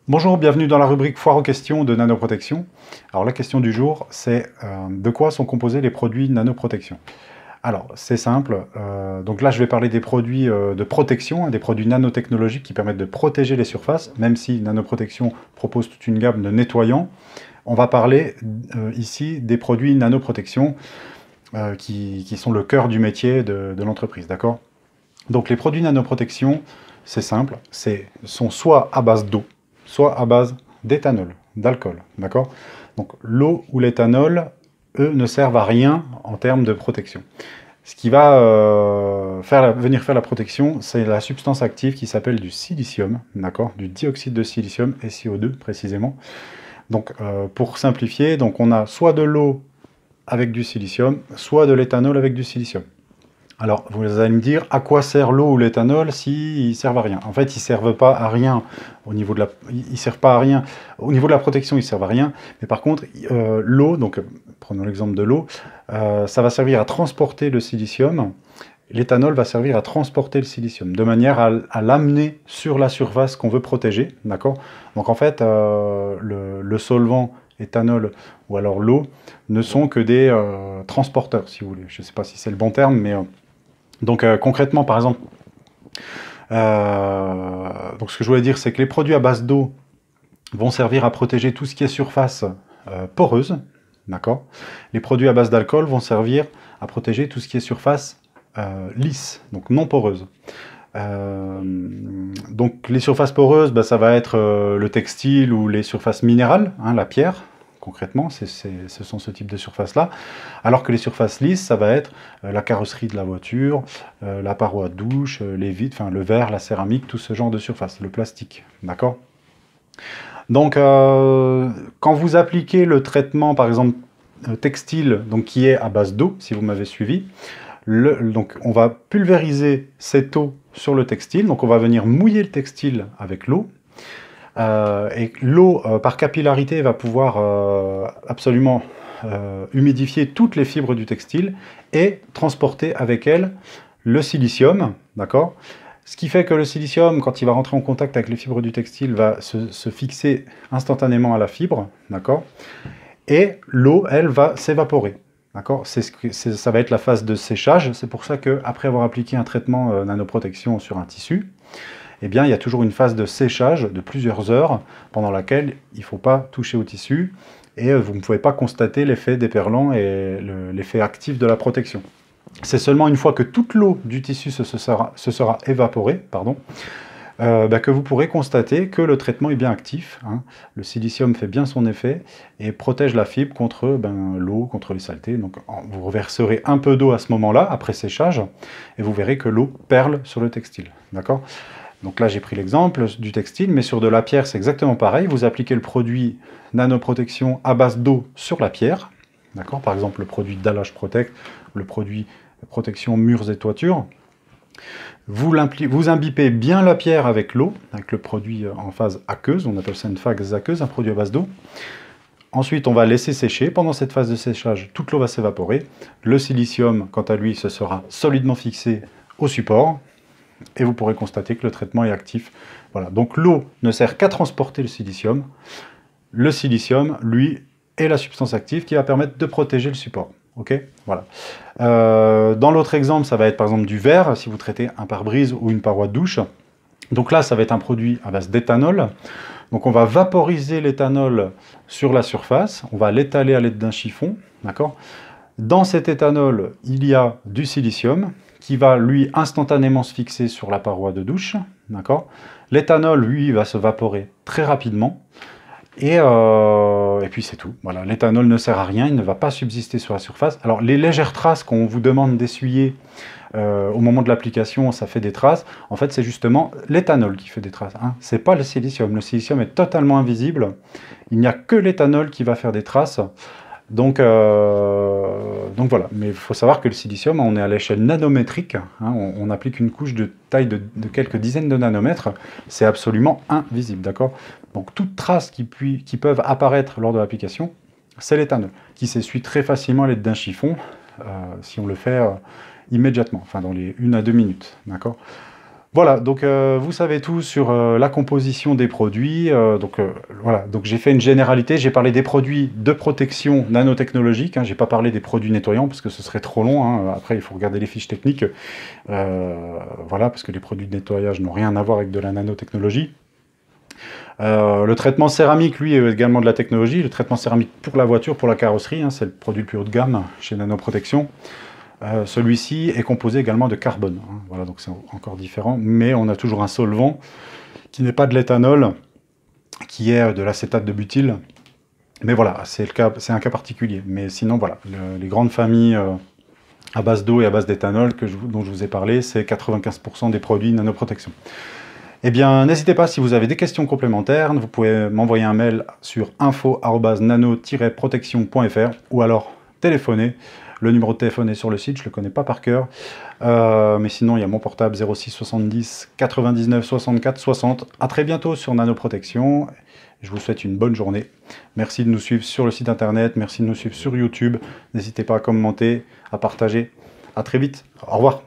Bonjour, bienvenue dans la rubrique Foire aux questions de Nanoprotection. Alors la question du jour, c'est de quoi sont composés les produits nanoprotection? Alors c'est simple, donc là je vais parler des produits de protection, hein, des produits nanotechnologiques qui permettent de protéger les surfaces, même si Nanoprotection propose toute une gamme de nettoyants. On va parler ici des produits nanoprotection qui sont le cœur du métier de l'entreprise, d'accord? Donc les produits nanoprotection, c'est simple, sont soit à base d'eau, soit à base d'éthanol, d'alcool, d'accord? Donc l'eau ou l'éthanol, eux, ne servent à rien en termes de protection. Ce qui va venir faire la protection, c'est la substance active qui s'appelle du silicium, d'accord? Du dioxyde de silicium, SiO2 précisément. Donc pour simplifier, donc on a soit de l'eau avec du silicium, soit de l'éthanol avec du silicium. Alors, vous allez me dire, à quoi sert l'eau ou l'éthanol s'ils ne servent à rien? En fait, ils ne servent pas à rien au niveau de la, ils servent pas à rien. Au niveau de la protection, ils ne servent à rien. Mais par contre, l'eau, donc prenons l'exemple de l'eau, ça va servir à transporter le silicium. L'éthanol va servir à transporter le silicium, de manière à l'amener sur la surface qu'on veut protéger. D'accord? Donc en fait, le solvant éthanol ou alors l'eau ne sont que des transporteurs, si vous voulez. Je ne sais pas si c'est le bon terme, mais... Donc concrètement, par exemple, donc ce que je voulais dire, c'est que les produits à base d'eau vont servir à protéger tout ce qui est surface poreuse, d'accord? Les produits à base d'alcool vont servir à protéger tout ce qui est surface lisse, donc non poreuse. Donc les surfaces poreuses, bah, ça va être le textile ou les surfaces minérales, hein, la pierre, concrètement, ce sont ce type de surfaces-là. Alors que les surfaces lisses, ça va être la carrosserie de la voiture, la paroi de douche, les vitres, enfin le verre, la céramique, tout ce genre de surface, le plastique, d'accord? Donc quand vous appliquez le traitement, par exemple, textile, donc qui est à base d'eau, si vous m'avez suivi, donc on va pulvériser cette eau sur le textile, donc on va venir mouiller le textile avec l'eau, et l'eau, par capillarité, va pouvoir absolument humidifier toutes les fibres du textile et transporter avec elle le silicium, d'accord? Ce qui fait que le silicium, quand il va rentrer en contact avec les fibres du textile, va se fixer instantanément à la fibre, d'accord? Et l'eau, elle, va s'évaporer. D'accord? Ça va être la phase de séchage. C'est pour ça qu'après avoir appliqué un traitement nanoprotection sur un tissu, eh bien, il y a toujours une phase de séchage de plusieurs heures pendant laquelle il ne faut pas toucher au tissu et vous ne pouvez pas constater l'effet déperlant et l'effet actif de la protection. C'est seulement une fois que toute l'eau du tissu se sera évaporée, pardon, que vous pourrez constater que le traitement est bien actif, hein. Le silicium fait bien son effet et protège la fibre contre l'eau, contre les saletés. Donc vous reverserez un peu d'eau à ce moment-là, après séchage, et vous verrez que l'eau perle sur le textile. D'accord? Donc là j'ai pris l'exemple du textile, mais sur de la pierre c'est exactement pareil. Vous appliquez le produit nanoprotection à base d'eau sur la pierre. D'accord? Par exemple le produit Dallage Protect, le produit protection murs et toitures. Vous imbibez bien la pierre avec l'eau, avec le produit en phase aqueuse, on appelle ça une phase aqueuse, un produit à base d'eau. Ensuite, on va laisser sécher. Pendant cette phase de séchage, toute l'eau va s'évaporer. Le silicium, quant à lui, se sera solidement fixé au support. Et vous pourrez constater que le traitement est actif. Voilà. Donc l'eau ne sert qu'à transporter le silicium. Le silicium, lui, est la substance active qui va permettre de protéger le support. Ok, voilà. Dans l'autre exemple, ça va être par exemple du verre, si vous traitez un pare-brise ou une paroi de douche. Donc là, ça va être un produit à base d'éthanol. Donc on va vaporiser l'éthanol sur la surface, on va l'étaler à l'aide d'un chiffon, d'accord? Dans cet éthanol, il y a du silicium qui va, lui, instantanément se fixer sur la paroi de douche, d'accord? L'éthanol, lui, va se vaporer très rapidement. Et puis c'est tout. Voilà, l'éthanol ne sert à rien, il ne va pas subsister sur la surface. Alors les légères traces qu'on vous demande d'essuyer au moment de l'application, ça fait des traces. En fait, c'est justement l'éthanol qui fait des traces, hein. C'est pas le silicium. Le silicium est totalement invisible. Il n'y a que l'éthanol qui va faire des traces. Donc voilà, mais il faut savoir que le silicium, on est à l'échelle nanométrique, hein, on applique une couche de taille de quelques dizaines de nanomètres, c'est absolument invisible, d'accord? Donc toute trace qui peuvent apparaître lors de l'application, c'est l'éthanol, qui s'essuie très facilement à l'aide d'un chiffon, si on le fait immédiatement, enfin dans les 1 à 2 minutes, d'accord? Voilà, donc vous savez tout sur la composition des produits. Voilà, donc j'ai fait une généralité, j'ai parlé des produits de protection nanotechnologique, hein, j'ai pas parlé des produits nettoyants parce que ce serait trop long, hein. Après il faut regarder les fiches techniques, voilà, parce que les produits de nettoyage n'ont rien à voir avec de la nanotechnologie. Le traitement céramique, lui, est également de la technologie. Le traitement céramique pour la voiture, pour la carrosserie, hein, c'est le produit le plus haut de gamme chez Nanoprotection. Celui-ci est composé également de carbone, hein. Voilà, donc c'est encore différent, mais on a toujours un solvant qui n'est pas de l'éthanol, qui est de l'acétate de butyle. Mais voilà, c'est un cas particulier. Mais sinon, voilà, les grandes familles à base d'eau et à base d'éthanol dont je vous ai parlé, c'est 95% des produits Nanoprotection. Eh bien, n'hésitez pas, si vous avez des questions complémentaires, vous pouvez m'envoyer un mail sur info@nano-protection.fr ou alors téléphoner. Le numéro de téléphone est sur le site, je ne le connais pas par cœur. Mais sinon, il y a mon portable 06 70 99 64 60. À très bientôt sur Nanoprotection. Je vous souhaite une bonne journée. Merci de nous suivre sur le site internet, merci de nous suivre sur YouTube. N'hésitez pas à commenter, à partager. À très vite. Au revoir.